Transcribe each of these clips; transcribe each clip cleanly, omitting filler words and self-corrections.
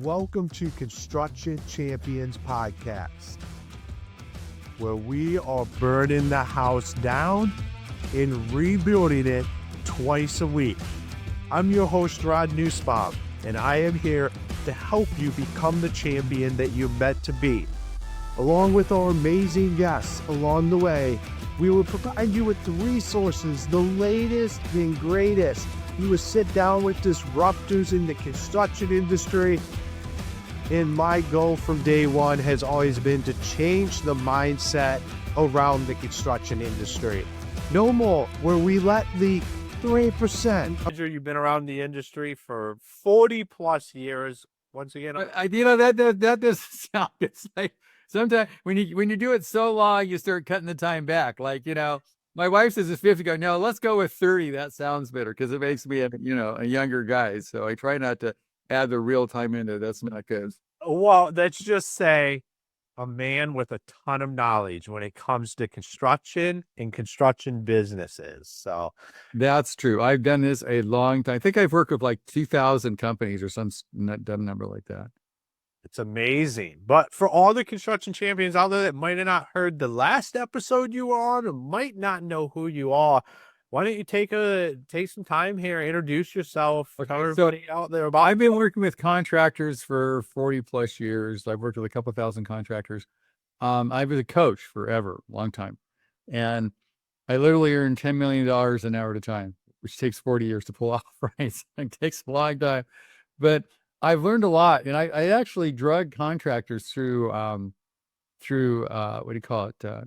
Welcome to Construction Champions Podcast, where we are burning the house down and rebuilding it twice a week. I'm your host, Ron Nussbaum, and I am here to help you become the champion that you're meant to be. Along with our amazing guests along the way, we will provide you with the resources, the latest and greatest. You will sit down with disruptors in the construction industry. And my goal from day one has always been to change the mindset around the construction industry. No more where we let the 3%. You've been around the industry for 40 plus years. Once again, that doesn't sound. It's like sometimes when you do it so long, you start cutting the time back. Like, my wife says it's 50. Go, no, let's go with 30. That sounds better because it makes me a younger guy. So I try not to add the real time into it. That's not good. Well, let's just say a man with a ton of knowledge when it comes to construction and construction businesses. So that's true. I've done this a long time. I think I've worked with like 2,000 companies or some number like that. It's amazing. But for all the construction champions out there that might have not heard the last episode you were on or might not know who you are, why don't you take some time here, introduce yourself, tell everybody out there about. I've been working with contractors for 40 plus years. I've worked with a couple thousand contractors. I was a coach forever, long time. And I literally earned $10 million an hour at a time, which takes 40 years to pull off, right? So it takes a long time. But I've learned a lot. And I actually drug contractors through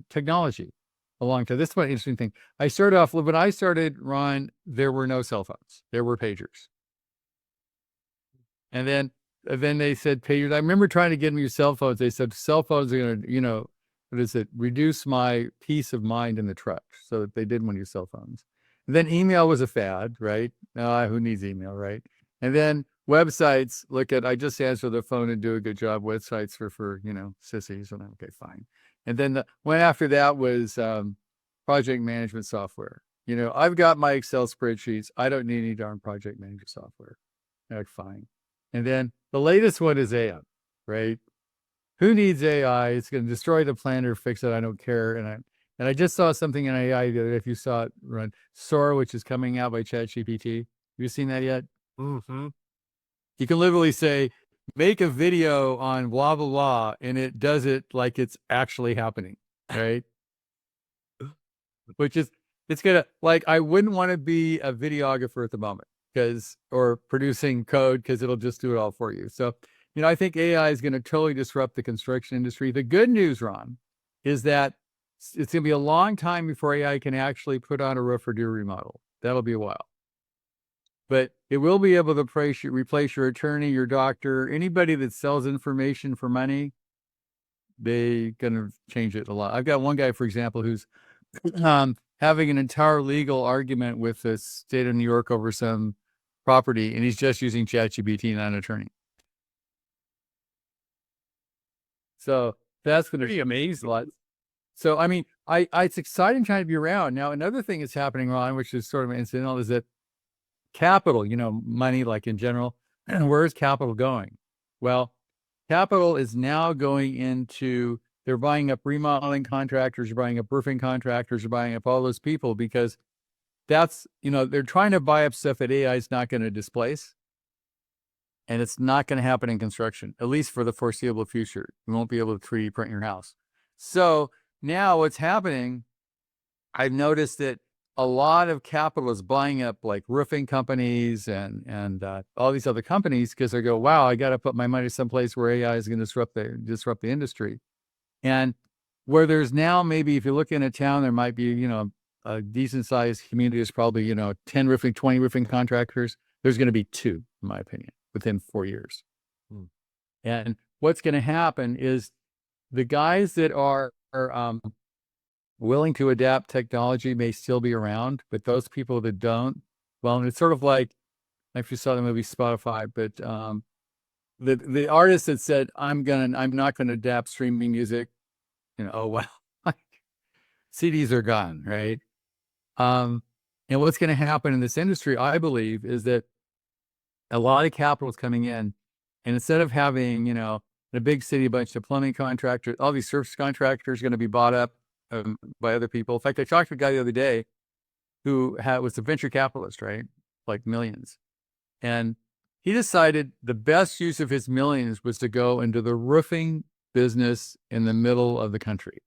technology. A long time. This is one interesting thing. I started off, when I started, Ron, there were no cell phones. There were pagers. And then they said pagers. I remember trying to get me cell phones. They said cell phones are going to, reduce my peace of mind in the truck. So they didn't want to use cell phones. And then email was a fad, right? Who needs email, right? And then websites, I just answer the phone and do a good job. Websites for sissies. And okay, fine. And then the one after that was project management software. I've got my Excel spreadsheets. I don't need any darn project management software. Like, fine. And then the latest one is AI, right? Who needs AI? It's going to destroy the planet or fix it. I don't care. And I just saw something in AI the other day. If you saw it, run Sora, which is coming out by ChatGPT. Have you seen that yet? Mm-hmm. You can literally say, make a video on blah, blah, blah, and it does it like it's actually happening, right? Which is, it's going to, I wouldn't want to be a videographer at the moment or producing code because it'll just do it all for you. So, I think AI is going to totally disrupt the construction industry. The good news, Ron, is that it's going to be a long time before AI can actually put on a roof or do a remodel. That'll be a while. But it will be able to replace your attorney, your doctor, anybody that sells information for money. They're going to change it a lot. I've got one guy, for example, who's having an entire legal argument with the state of New York over some property, and he's just using ChatGPT, not an attorney. So that's going to be amazing. So, it's exciting time to be around. Now, another thing that's happening, Ron, which is sort of incidental, is that capital, money, like in general, where is capital going? Well, capital is now going into, they're buying up remodeling contractors, they're buying up roofing contractors, they're buying up all those people because that's, they're trying to buy up stuff that AI is not going to displace. And it's not going to happen in construction, at least for the foreseeable future. You won't be able to 3D print your house. So now what's happening, I've noticed that a lot of capital is buying up like roofing companies and all these other companies because they go, wow, I got to put my money someplace where AI is going to disrupt the industry. And where there's now, maybe if you look in a town, there might be, a decent sized community is probably, 10 roofing, 20 roofing contractors. There's going to be 2, in my opinion, within 4 years. And what's going to happen is the guys that are willing to adapt technology may still be around, but those people that don't, well, it's sort of like, if you saw the movie Spotify, but the artist that said, I'm not gonna adapt streaming music, oh well, CDs are gone, right? And what's going to happen in this industry, I believe, is that a lot of capital is coming in, And instead of having, in a big city, a bunch of plumbing contractors, all these service contractors are going to be bought up by other people. In fact, I talked to a guy the other day who was a venture capitalist, right? Like millions. And he decided the best use of his millions was to go into the roofing business in the middle of the country,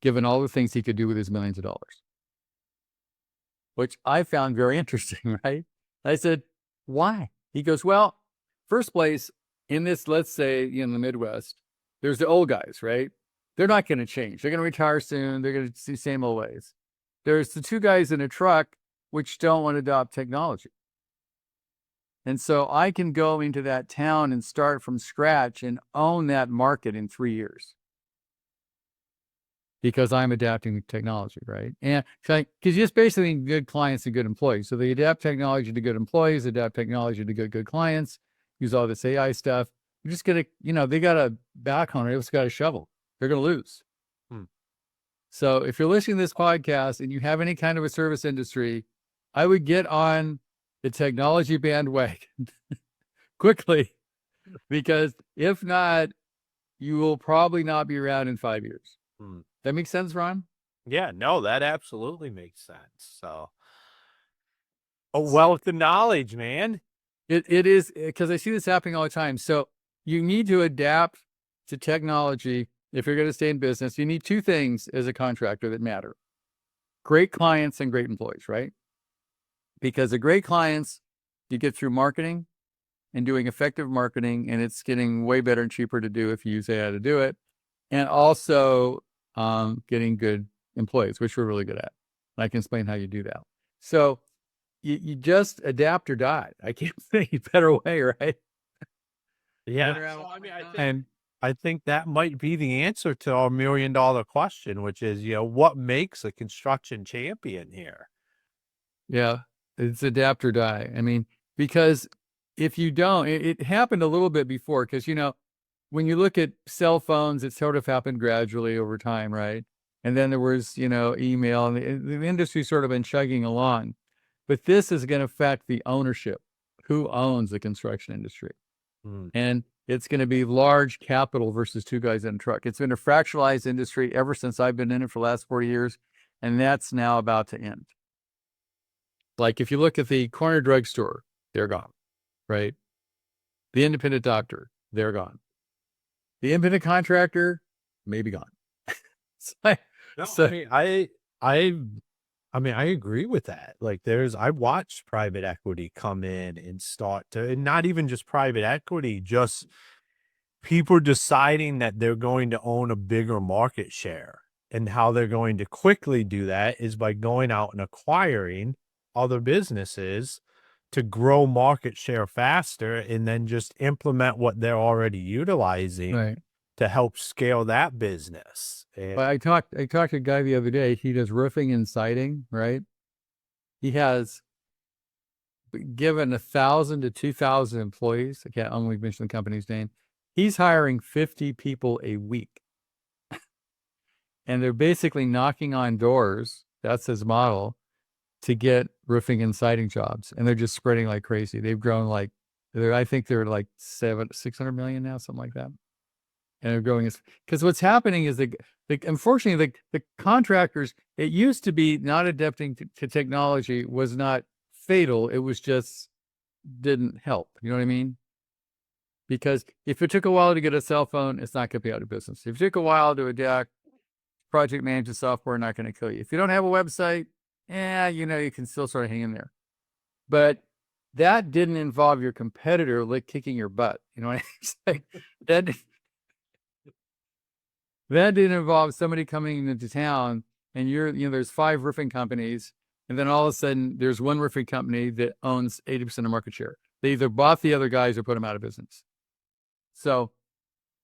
given all the things he could do with his millions of dollars, which I found very interesting, right? I said, why? He goes, well, first place in this, let's say in the Midwest, there's the old guys, right? They're not going to change. They're going to retire soon. They're going to see same old ways. There's the two guys in a truck which don't want to adopt technology. And so I can go into that town and start from scratch and own that market in 3 years because I'm adapting technology, right? And because just basically good clients and good employees. So they adapt technology to good employees, adapt technology to good clients, use all this AI stuff. You're just going to, they got a backhoe, they've got a shovel. They're going to lose. So if you're listening to this podcast and you have any kind of a service industry, I would get on the technology bandwagon quickly, because if not, you will probably not be around in 5 years. That makes sense, Ron? Yeah, no, that absolutely makes sense. So a wealth of knowledge, man. It is, because I see this happening all the time. So you need to adapt to technology. If you're going to stay in business, you need two things as a contractor that matter: great clients and great employees, right? Because the great clients, you get through marketing and doing effective marketing, and it's getting way better and cheaper to do if you use AI to do it. And also getting good employees, which we're really good at. And I can explain how you do that. So you just adapt or die. I can't think a better way, right? Yeah. I think that might be the answer to our $1 million question, which is, what makes a construction champion here? Yeah, it's adapt or die. I mean, because if you don't, it happened a little bit before, because, when you look at cell phones, it sort of happened gradually over time, right? And then there was, email, and the industry's sort of been chugging along. But this is going to affect the ownership. Who owns the construction industry? And it's going to be large capital versus two guys in a truck. It's been a fractionalized industry ever since I've been in it for the last 40 years, and that's now about to end. Like if you look at the corner drugstore, they're gone, right? The independent doctor, they're gone. The independent contractor, maybe gone. I agree with that. Like I watched private equity come in and and not even just private equity, just people deciding that they're going to own a bigger market share. And how they're going to quickly do that is by going out and acquiring other businesses to grow market share faster, and then just implement what they're already utilizing to help scale that business. But I talked to a guy the other day. He does roofing and siding, right? He has given 1,000 to 2,000 employees. I can't only mention the company's name. He's hiring 50 people a week. And they're basically knocking on doors. That's his model, to get roofing and siding jobs. And they're just spreading like crazy. They've grown I think they're like 600 million now, something like that. And they're growing because what's happening is unfortunately, the contractors, it used to be not adapting to technology was not fatal. It was just didn't help. You know what I mean? Because if it took a while to get a cell phone, it's not going to be out of business. If it took a while to adapt project management software, not going to kill you. If you don't have a website, you can still sort of hang in there. But that didn't involve your competitor kicking your butt. You know what I'm saying? That didn't involve somebody coming into town and there's 5 roofing companies, and then all of a sudden there's one roofing company that owns 80% of market share. They either bought the other guys or put them out of business. So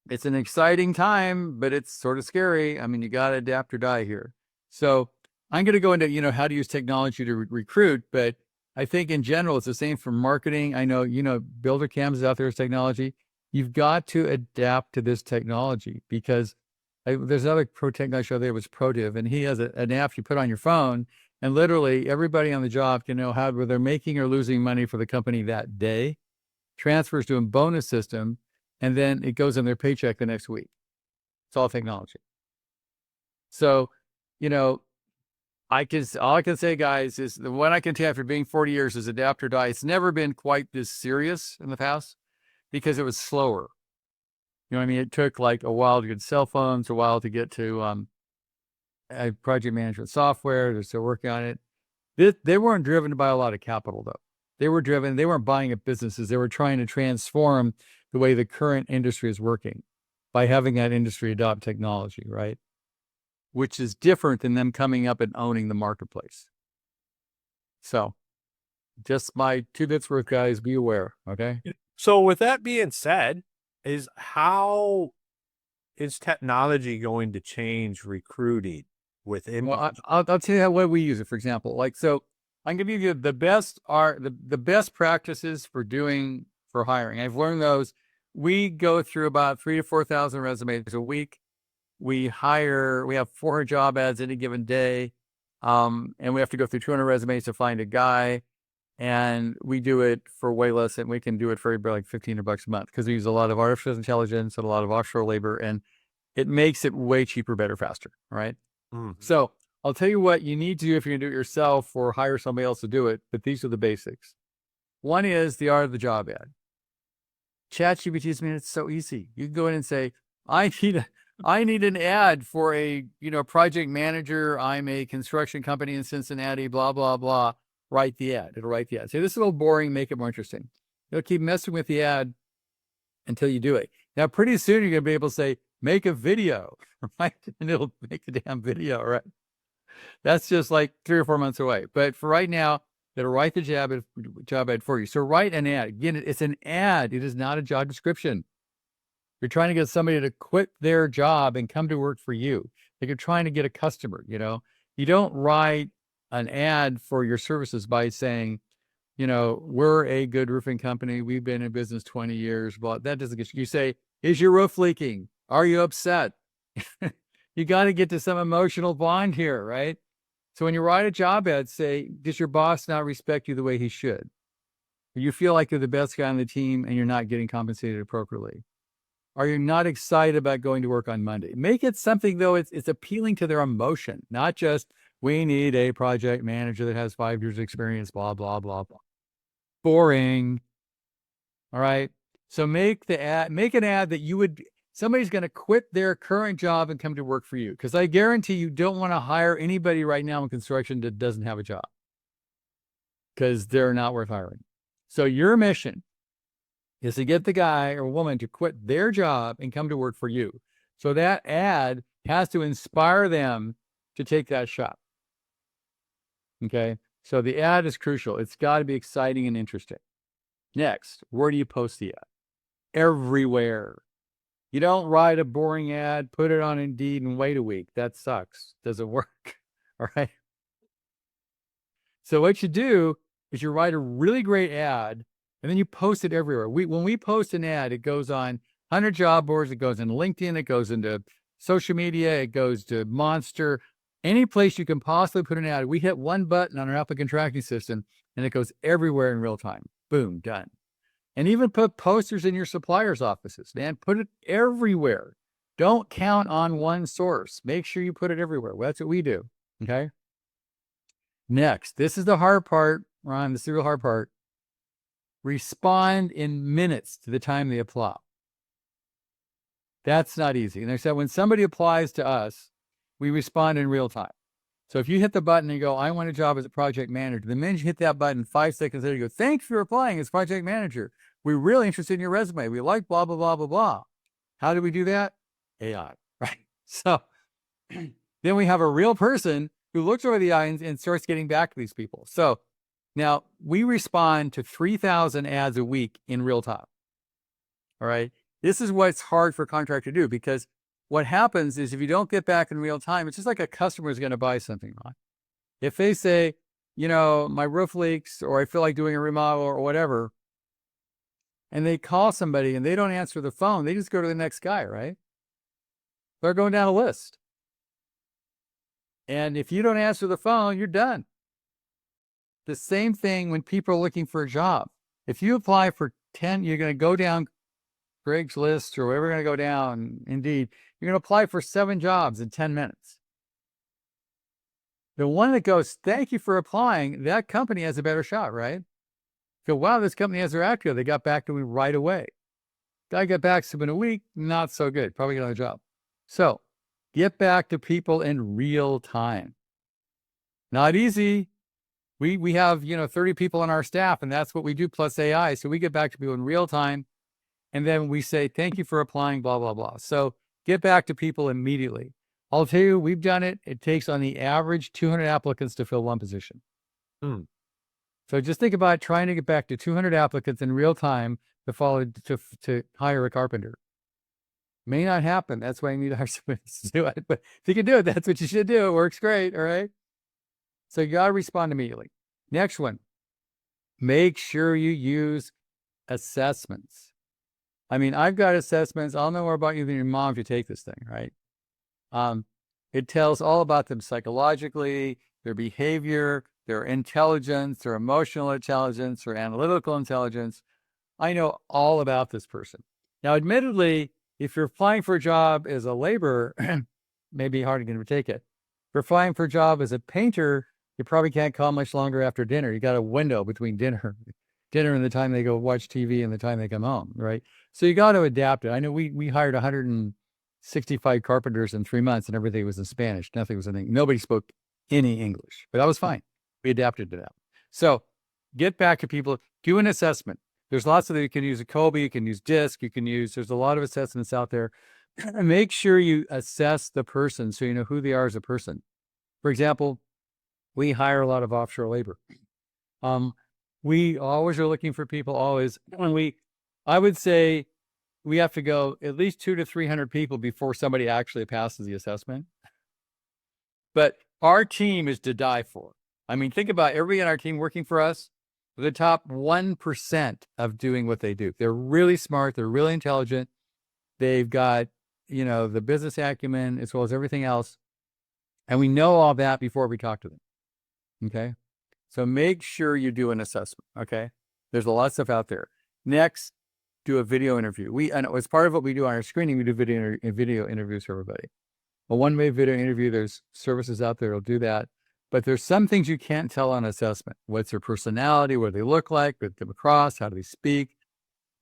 it's an exciting time, but it's sort of scary. I mean, you got to adapt or die here. So I'm going to go into, how to use technology to recruit, but I think in general, it's the same for marketing. I know, Builder Cams is out there as technology. You've got to adapt to this technology, because there's another pro tech guy show there was ProDiv, and he has an app you put on your phone, and literally everybody on the job can know whether they're making or losing money for the company that day. transfers to a bonus system, and then it goes in their paycheck the next week. It's all technology. So, all I can say, guys, is the one I can tell after being 40 years is adapt or die. It's never been quite this serious in the past because it was slower. You know what I mean? It took like a while to get cell phones, a while to get to project management software. They're still working on it. They weren't driven by a lot of capital, though. They weren't buying up businesses. They were trying to transform the way the current industry is working by having that industry adopt technology, right? Which is different than them coming up and owning the marketplace. So just my 2 bits worth, guys, be aware, okay? So with that being said, how is technology going to change recruiting within? Well, I'll tell you how way we use it, for example. So I'm going to give you the best practices for hiring. I've learned those. We go through about 3,000 to 4,000 resumes a week. We have 400 job ads any given day. And we have to go through 200 resumes to find a guy. And we do it for way less, and we can do it for like $1,500 a month because we use a lot of artificial intelligence and a lot of offshore labor, and it makes it way cheaper, better, faster. Right. Mm-hmm. So I'll tell you what you need to do if you're gonna do it yourself or hire somebody else to do it. But these are the basics. One is the art of the job ad. ChatGPT, it's so easy. You can go in and say, I need an ad for a project manager. I'm a construction company in Cincinnati, blah, blah, blah. Write the ad. It'll write the ad. Say, this is a little boring, make it more interesting. It'll keep messing with the ad until you do it. Now, pretty soon you're going to be able to say, make a video, right? And it'll make the damn video, right? That's just like 3 or 4 months away. But for right now, it'll write the job ad for you. So write an ad. Again, it's an ad. It is not a job description. You're trying to get somebody to quit their job and come to work for you. Like you're trying to get a customer, You don't write an ad for your services by saying, we're a good roofing company. We've been in business 20 years. But that doesn't get you. You say, is your roof leaking? Are you upset? You got to get to some emotional bond here, right? So when you write a job ad, say, does your boss not respect you the way he should? You feel like you're the best guy on the team and you're not getting compensated appropriately. Are you not excited about going to work on Monday? Make it something, though, it's appealing to their emotion, not just, we need a project manager that has 5 years experience, blah, blah, blah, blah. Boring. All right. So make an ad that somebody's going to quit their current job and come to work for you. Because I guarantee you don't want to hire anybody right now in construction that doesn't have a job. Because they're not worth hiring. So your mission is to get the guy or woman to quit their job and come to work for you. So that ad has to inspire them to take that shot. Okay. So the ad is crucial. It's got to be exciting and interesting. Next, where do you post the ad? Everywhere. You don't write a boring ad, put it on Indeed and wait a week. That sucks. Doesn't work. All right. So what you do is you write a really great ad and then you post it everywhere. When we post an ad, it goes on 100 job boards. It goes in LinkedIn. It goes into social media. It goes to Monster. Any place you can possibly put an ad. We hit one button on our applicant tracking system and it goes everywhere in real time. Boom, done. And even put posters in your suppliers' offices, man. Put it everywhere. Don't count on one source. Make sure you put it everywhere. Well, that's what we do. Okay. Next, this is the hard part, Ron. This is the real hard part. Respond in minutes to the time they apply. That's not easy. And they said when somebody applies to us, we respond in real time. So if you hit the button and you go, I want a job as a project manager, the minute you hit that button, 5 seconds later, you go, thanks for applying as project manager. We're really interested in your resume. We like blah, blah, blah, blah, blah. How do we do that? AI, right? So then we have a real person who looks over the eyes and starts getting back to these people. So now we respond to 3,000 ads a week in real time. All right. This is what's hard for a contractor to do, because what happens is if you don't get back in real time, it's just like a customer is going to buy something, right? If they say, my roof leaks, or I feel like doing a remodel or whatever, and they call somebody and they don't answer the phone, they just go to the next guy, right? They're going down a list. And if you don't answer the phone, you're done. The same thing when people are looking for a job. If you apply for you're going to go down Craigslist or wherever you're going to go down, Indeed, you're going to apply for 7 jobs in 10 minutes. The one that goes, thank you for applying, that company has a better shot, right? Go, wow, this company has their act here. They got back to me right away. Guy got back to me in a week, not so good. Probably got another job. So get back to people in real time. Not easy. We have, 30 people on our staff, and that's what we do plus AI. So we get back to people in real time. And then we say, thank you for applying, blah, blah, blah. So get back to people immediately. I'll tell you, we've done it. It takes on the average 200 applicants to fill one position. So just think about trying to get back to 200 applicants in real time to hire a carpenter. May not happen. That's why you need to hire somebody to do it. But if you can do it, that's what you should do. It works great. All right. So you got to respond immediately. Next one, make sure you use assessments. I mean, I've got assessments. I'll know more about you than your mom if you take this thing, right? It tells all about them psychologically, their behavior, their intelligence, their emotional intelligence, their analytical intelligence. I know all about this person. Now, admittedly, if you're applying for a job as a laborer, maybe hard to take it. If you're applying for a job as a painter, you probably can't call much longer after dinner. You got a window between dinner and the time they go watch TV and the time they come home, right? So you got to adapt it. I know we hired 165 carpenters in 3 months, and everything was in Spanish. Nothing was in English. Nobody spoke any English, but that was fine. We adapted to that. So get back to people, do an assessment. There's lots of them. You can use a Kobe, you can use DISC, there's a lot of assessments out there. Make sure you assess the person so you know who they are as a person. For example, we hire a lot of offshore labor. We always are looking for people, always. I would say we have to go at least 200 to 300 people before somebody actually passes the assessment. But our team is to die for. I mean, think about everybody on our team working for us, the top 1% of doing what they do. They're really smart. They're really intelligent. They've got, the business acumen as well as everything else. And we know all that before we talk to them. Okay. So make sure you do an assessment. Okay. There's a lot of stuff out there. Next, do a video interview. And as part of what we do on our screening, we do video interviews for everybody. A one-way video interview, there's services out there that'll do that. But there's some things you can't tell on assessment. What's their personality? What do they look like? What they come across? How do they speak?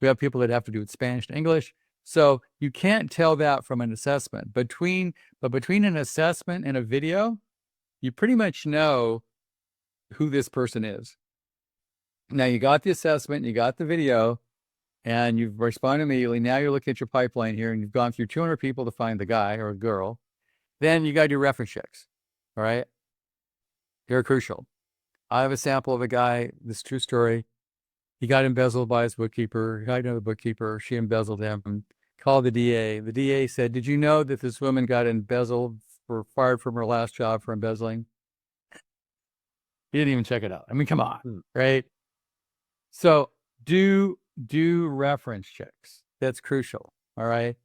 We have people that have to do it Spanish and English. So you can't tell that from an assessment. But between an assessment and a video, you pretty much know who this person is. Now you got the assessment, you got the video, and you've responded immediately. Now you're looking at your pipeline here, and you've gone through 200 people to find the guy or girl. Then you got to do reference checks. All right. They're crucial. I have a sample of a guy, this true story. He got embezzled by his bookkeeper. He got another bookkeeper. She embezzled him. Called the DA. The DA said, did you know that this woman got embezzled fired from her last job for embezzling? He didn't even check it out. I mean, come on, right? So do reference checks. That's crucial. All right.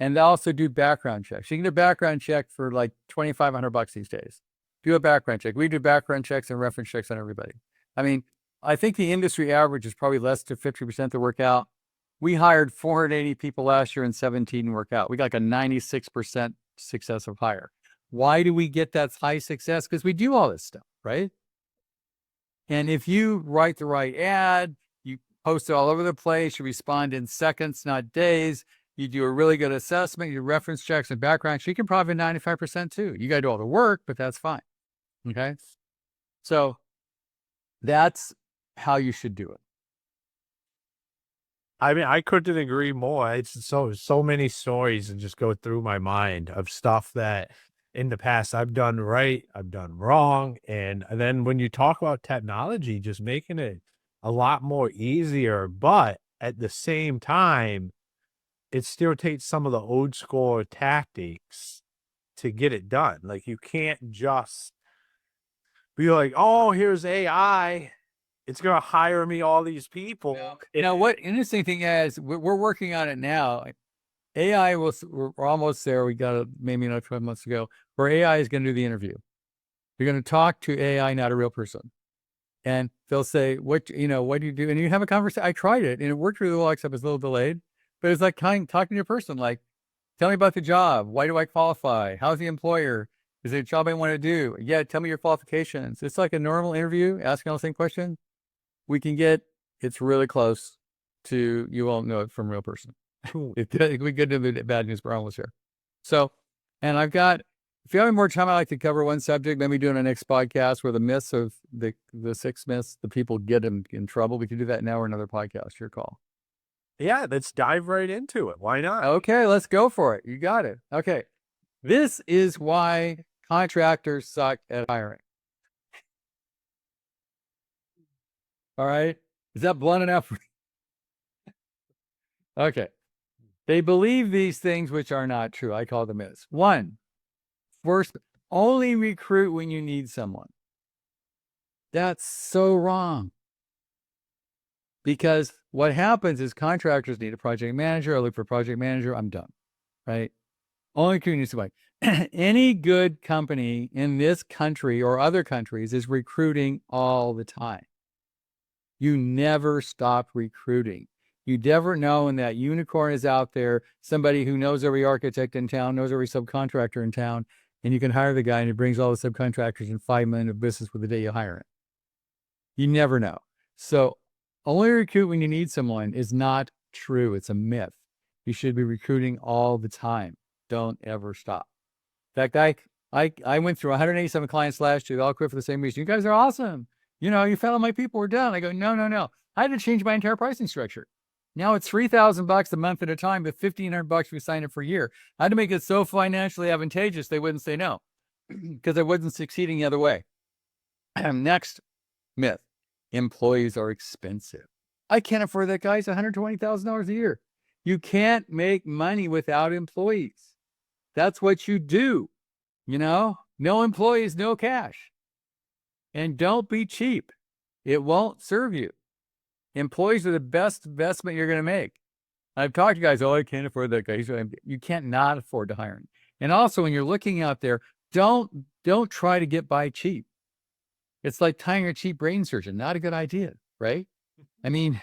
And also do background checks. You can do a background check for like $2,500 these days. Do a background check. We do background checks and reference checks on everybody. I mean, I think the industry average is probably less than 50% that work out. We hired 480 people last year and 17 work out. We got like a 96% success of hire. Why do we get that high success? Because we do all this stuff, right? And if you write the right ad, you post it all over the place, you respond in seconds, not days, you do a really good assessment, you do reference checks and background checks, you can probably 95% too. You got to do all the work, but that's fine. Okay. So that's how you should do it. I mean, I couldn't agree more. It's so many stories and just go through my mind of stuff that in the past I've done right, I've done wrong. And then when you talk about technology, just making it a lot more easier, but at the same time, it still takes some of the old school tactics to get it done. Like you can't just be like, oh, here's AI. It's going to hire me all these people. What interesting thing is we're working on it now. AI we're almost there. We got it maybe another 12 months ago where AI is going to do the interview. You're going to talk to AI, not a real person. And they'll say, what do you do? And you have a conversation. I tried it and it worked really well, except it's a little delayed, but it's like talking to a person, like, tell me about the job. Why do I qualify? How's the employer? Is it a job I want to do? Yeah. Tell me your qualifications. It's like a normal interview, asking all the same questions. It's really close to, you won't know it from a real person. We get to the bad news, we're almost here. So, and if you have more time, I like to cover one subject, maybe doing a next podcast where the myths of the 6 myths, the people get in trouble. We can do that now or another podcast, your call. Yeah, let's dive right into it. Why not? Okay, let's go for it. You got it. Okay. This is why contractors suck at hiring. All right. Is that blunt enough? Okay. They believe these things which are not true. I call them myths. 1, first, only recruit when you need someone. That's so wrong. Because what happens is contractors need a project manager. I look for a project manager. I'm done. Right? Only recruiting needs somebody. Any good company in this country or other countries is recruiting all the time. You never stop recruiting. You never know when that unicorn is out there, somebody who knows every architect in town, knows every subcontractor in town, and you can hire the guy and he brings all the subcontractors in 5 million of business with the day you hire him. You never know. So only recruit when you need someone is not true. It's a myth. You should be recruiting all the time. Don't ever stop. In fact, I went through 187 clients last year. They all quit for the same reason. You guys are awesome. You found all my people were done. I go, no. I had to change my entire pricing structure. Now it's $3,000 a month at a time, but $1,500 if we sign up for a year. I had to make it so financially advantageous they wouldn't say no, because I wasn't succeeding the other way. Next myth: employees are expensive. I can't afford that, guys. $120,000 a year. You can't make money without employees. That's what you do. No employees, no cash. And don't be cheap. It won't serve you. Employees are the best investment you're going to make. I've talked to guys, I can't afford that guy. You can't not afford to hire him. And also, when you're looking out there, don't try to get by cheap. It's like hiring a cheap brain surgeon. Not a good idea, right? I mean,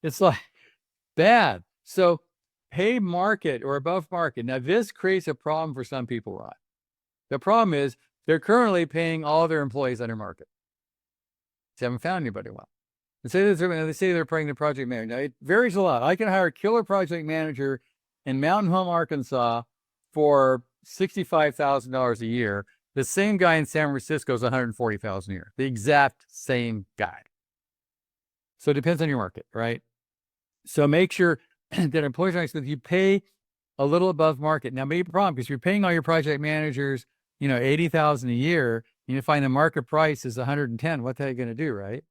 it's like bad. So pay market or above market. Now, this creates a problem for some people, Ron. The problem is they're currently paying all their employees under market. They haven't found anybody well. They say they're paying the project manager. Now, it varies a lot. I can hire a killer project manager in Mountain Home, Arkansas for $65,000 a year. The same guy in San Francisco is $140,000 a year. The exact same guy. So it depends on your market, right? So make sure that employees are expensive. You pay a little above market. Now, maybe a problem because you're paying all your project managers, $80,000 a year. You find the market price is $110,000. What the heck are you going to do, right?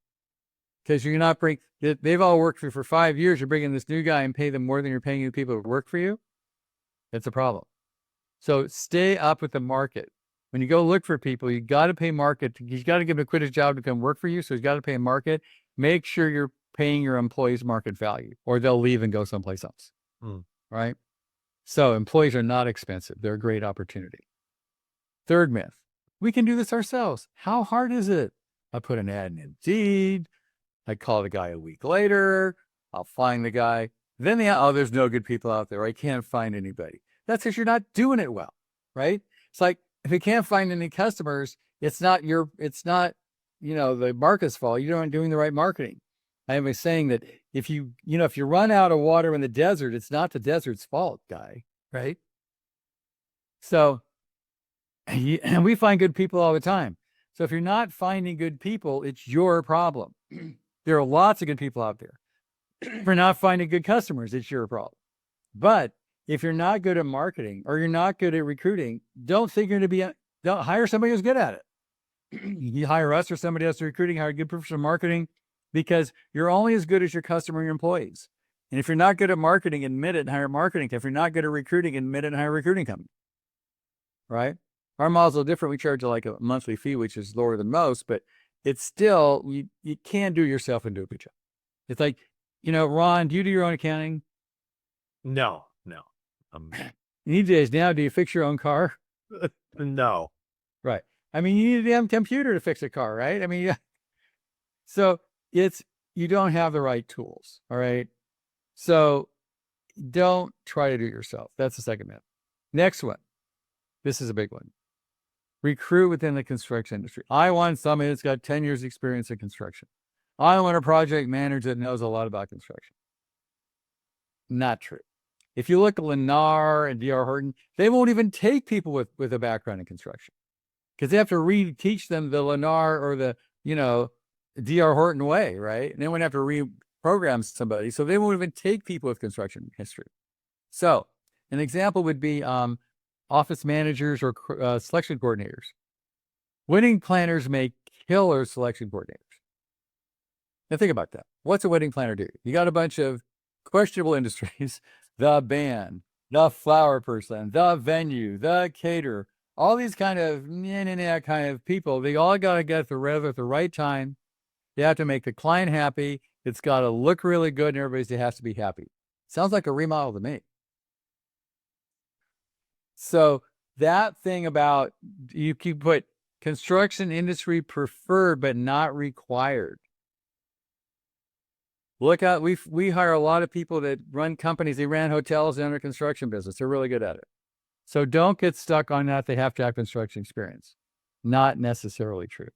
Because you're not they've all worked for 5 years. You're bringing this new guy and pay them more than you're paying the people who work for you. It's a problem. So stay up with the market. When you go look for people, you got to pay market. You got to give him a quit his job to come work for you. So he's got to pay a market. Make sure you're paying your employees market value, or they'll leave and go someplace else. Right? So employees are not expensive. They're a great opportunity. Third myth: we can do this ourselves. How hard is it? I put an ad in Indeed. I call the guy a week later. I'll find the guy. Then there's no good people out there. I can't find anybody. That's because you're not doing it well, right? It's like, if you can't find any customers, it's not the market's fault. You aren't doing the right marketing. I am saying that if you run out of water in the desert, it's not the desert's fault, guy, right? So, and we find good people all the time. So if you're not finding good people, it's your problem. There are lots of good people out there. If you're not finding good customers, it's your problem. But if you're not good at marketing or you're not good at recruiting, don't hire somebody who's good at it. You hire us or somebody else recruiting, hire a good person in marketing, because you're only as good as your customer and your employees. And if you're not good at marketing, admit it and hire a marketing. If you're not good at recruiting, admit it and hire a recruiting company. Right? Our model's a little different. We charge like a monthly fee, which is lower than most, but it's still, you can do yourself and do a good job. It's like, Ron, do you do your own accounting? No. These days now, do you fix your own car? No. Right. I mean, you need a damn computer to fix a car, right? I mean, So you don't have the right tools. All right. So don't try to do it yourself. That's the second myth. Next one. This is a big one. Recruit within the construction industry. I want somebody that's got 10 years experience in construction. I want a project manager that knows a lot about construction. Not true. If you look at Lennar and D.R. Horton, they won't even take people with a background in construction because they have to reteach them the Lennar or the, D.R. Horton way, right? And they won't have to reprogram somebody. So they won't even take people with construction history. So an example would be office managers or selection coordinators. Wedding planners make killer selection coordinators. Now think about that. What's a wedding planner do? You got a bunch of questionable industries, the band, the flower person, the venue, the caterer, all these kind of kind of people. They all got to get together at the right time. They have to make the client happy. It's got to look really good and everybody has to be happy. Sounds like a remodel to me. So that thing about you can put construction industry preferred but not required. Look out, we hire a lot of people that run companies. They ran hotels and their construction business. They're really good at it. So don't get stuck on that. They have to have construction experience. Not necessarily true.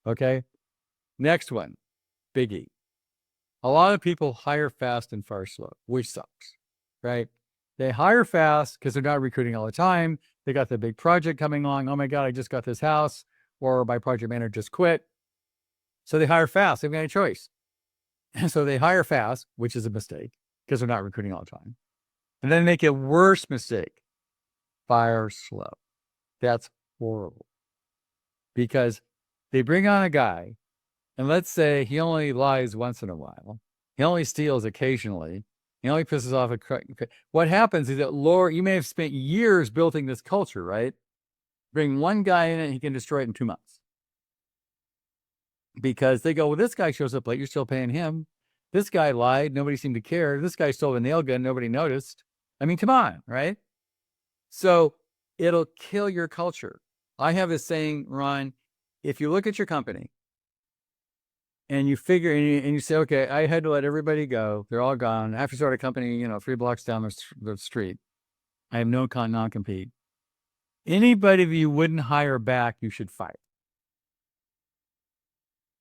Okay. Next one, biggie. A lot of people hire fast and fire slow, which sucks, right? They hire fast because they're not recruiting all the time. They got the big project coming along. Oh my God, I just got this house, or my project manager just quit. So they hire fast. They've got a choice. And so they hire fast, which is a mistake because they're not recruiting all the time. And then make a worse mistake. Fire slow. That's horrible. Because they bring on a guy, and let's say he only lies once in a while. He only steals occasionally. He only pisses off what happens is that you may have spent years building this culture, right? Bring one guy in and he can destroy it in 2 months. Because they go, well, this guy shows up late, you're still paying him. This guy lied, nobody seemed to care. This guy stole a nail gun, nobody noticed. I mean, come on, right? So it'll kill your culture. I have this saying, Ron, if you look at your company and you figure, and you say, okay, I had to let everybody go. They're all gone. I have to start a company, 3 blocks down the street. I have no non-compete. Anybody that you wouldn't hire back, you should fire.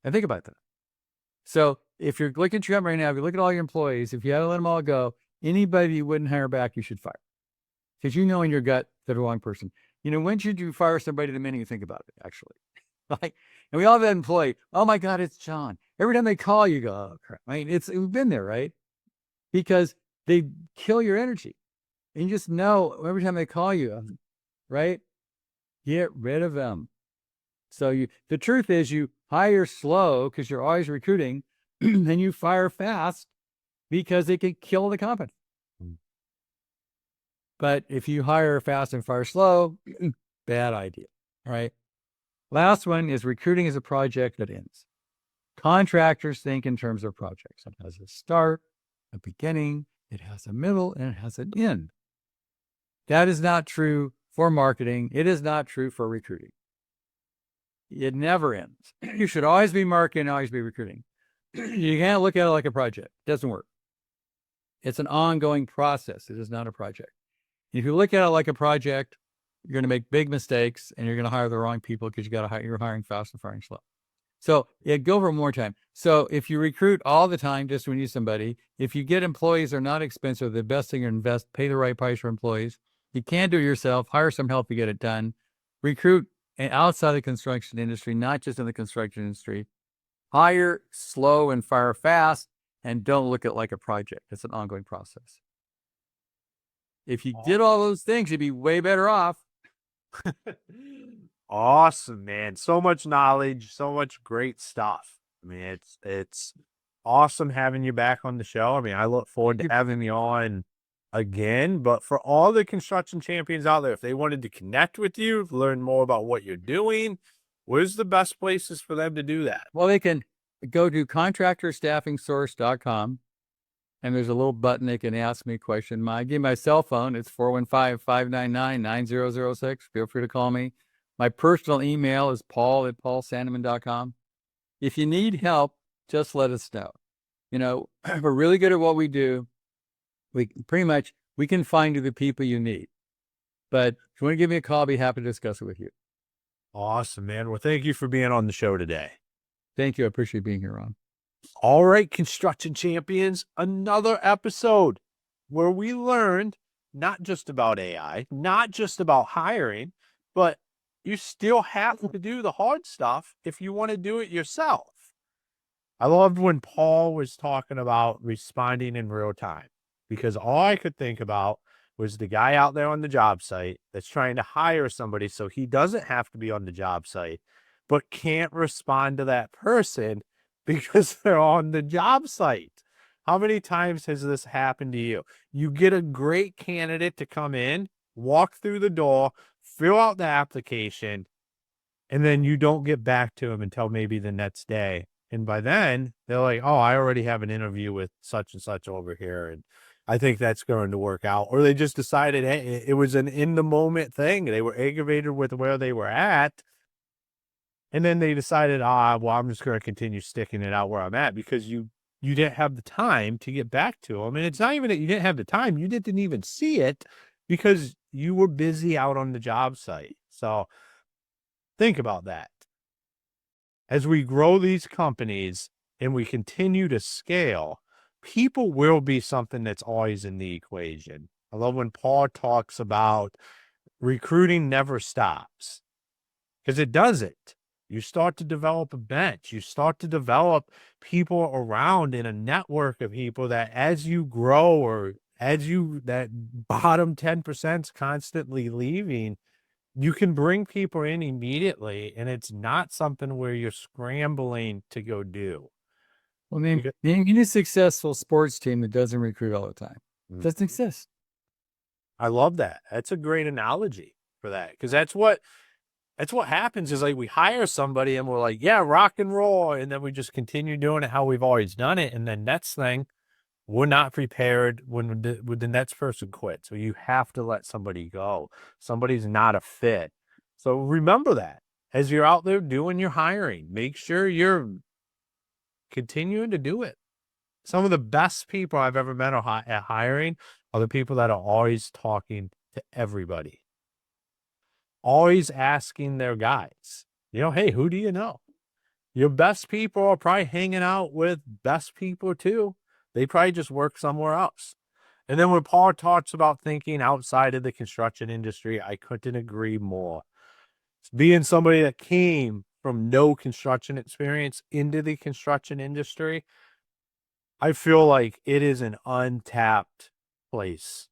And think about that. So if you're looking at your company right now, if you look at all your employees, if you had to let them all go, anybody you wouldn't hire back, you should fire. Because you know in your gut they're the wrong person. When should you fire somebody the minute you think about it, actually? And we all have that employee. Oh my God, it's John. Every time they call, you go, oh crap. I mean, we've been there, right? Because they kill your energy. And you just know every time they call you, right? Get rid of them. So the truth is you hire slow because you're always recruiting, and you fire fast because they can kill the company. But if you hire fast and fire slow, bad idea. All right. Last one is recruiting is a project that ends. Contractors think in terms of projects. It has a start, a beginning, it has a middle, and it has an end. That is not true for marketing. It is not true for recruiting. It never ends. You should always be marketing, always be recruiting. You can't look at it like a project. It doesn't work. It's an ongoing process. It is not a project. If you look at it like a project, you're going to make big mistakes and you're going to hire the wrong people because you're hiring fast and firing slow. So go over more time. So if you recruit all the time just when you need somebody, if you get employees that are not expensive, the best thing to invest, pay the right price for employees. You can't do it yourself, hire some help to get it done. Recruit outside the construction industry, not just in the construction industry. Hire slow and fire fast, and don't look at it like a project. It's an ongoing process. If you did all those things, you'd be way better off. Awesome, man. So much knowledge, so much great stuff. I mean, it's awesome having you back on the show. I mean, I look forward to having you on again. But for all the construction champions out there, if they wanted to connect with you, learn more about what you're doing, where's the best places for them to do that? Well, they can go to contractorstaffingsource.com. And there's a little button they can ask me a question. I give my cell phone. It's 415-599-9006. Feel free to call me. My personal email is paul@paulsanneman.com. If you need help just let us know. We're really good at what we do. We can find you the people you need. But if you want to give me a call, I'll be happy to discuss it with you. Awesome, man. Well, thank you for being on the show today. Thank you. I appreciate being here, Ron. All right, Construction Champions, another episode where we learned not just about AI, not just about hiring, but you still have to do the hard stuff if you want to do it yourself. I loved when Paul was talking about responding in real time, because all I could think about was the guy out there on the job site that's trying to hire somebody so he doesn't have to be on the job site, but can't respond to that person because they're on the job site. How many times has this happened to you? You get a great candidate to come in, walk through the door, fill out the application, and then you don't get back to them until maybe the next day. And by then, they're like, oh, I already have an interview with such and such over here, and I think that's going to work out. Or they just decided, hey, it was an in-the-moment thing. They were aggravated with where they were at. And then they decided, well, I'm just going to continue sticking it out where I'm at, because you didn't have the time to get back to them. And it's not even that you didn't have the time. You didn't even see it because you were busy out on the job site. So think about that. As we grow these companies and we continue to scale, people will be something that's always in the equation. I love when Paul talks about recruiting never stops, because it doesn't. You start to develop a bench. You start to develop people around in a network of people that as you grow, or that bottom 10% is constantly leaving, you can bring people in immediately, and it's not something where you're scrambling to go do. Well, name any successful sports team that doesn't recruit all the time. It doesn't exist. I love that. That's a great analogy for that, because that's what happens is, like, we hire somebody and we're like, yeah, rock and roll. And then we just continue doing it how we've always done it. And then next thing, we're not prepared when the next person quits. So you have to let somebody go. Somebody's not a fit. So remember that as you're out there doing your hiring, make sure you're continuing to do it. Some of the best people I've ever met at hiring are the people that are always talking to everybody. Always asking their guys, hey, who do you know? Your best people are probably hanging out with best people too. They probably just work somewhere else. And then when Paul talks about thinking outside of the construction industry, I couldn't agree more. It's being somebody that came from no construction experience into the construction industry, I feel like it is an untapped place,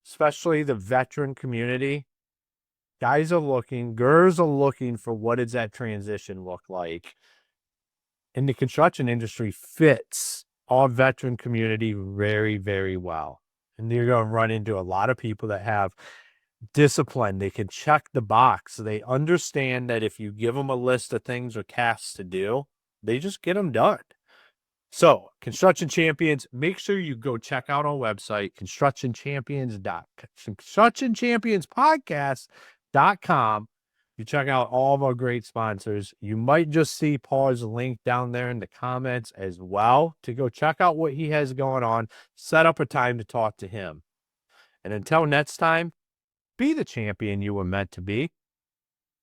especially the veteran community. Guys are looking, girls are looking for what does that transition look like. And the construction industry fits our veteran community very, very well. And you're going to run into a lot of people that have discipline. They can check the box. They understand that if you give them a list of things or tasks to do, they just get them done. So, Construction Champions, make sure you go check out our website, constructionchampionspodcast.com. You check out all of our great sponsors. You might just see Paul's link down there in the comments as well to go check out what he has going on. Set up a time to talk to him. And until next time, be the champion you were meant to be.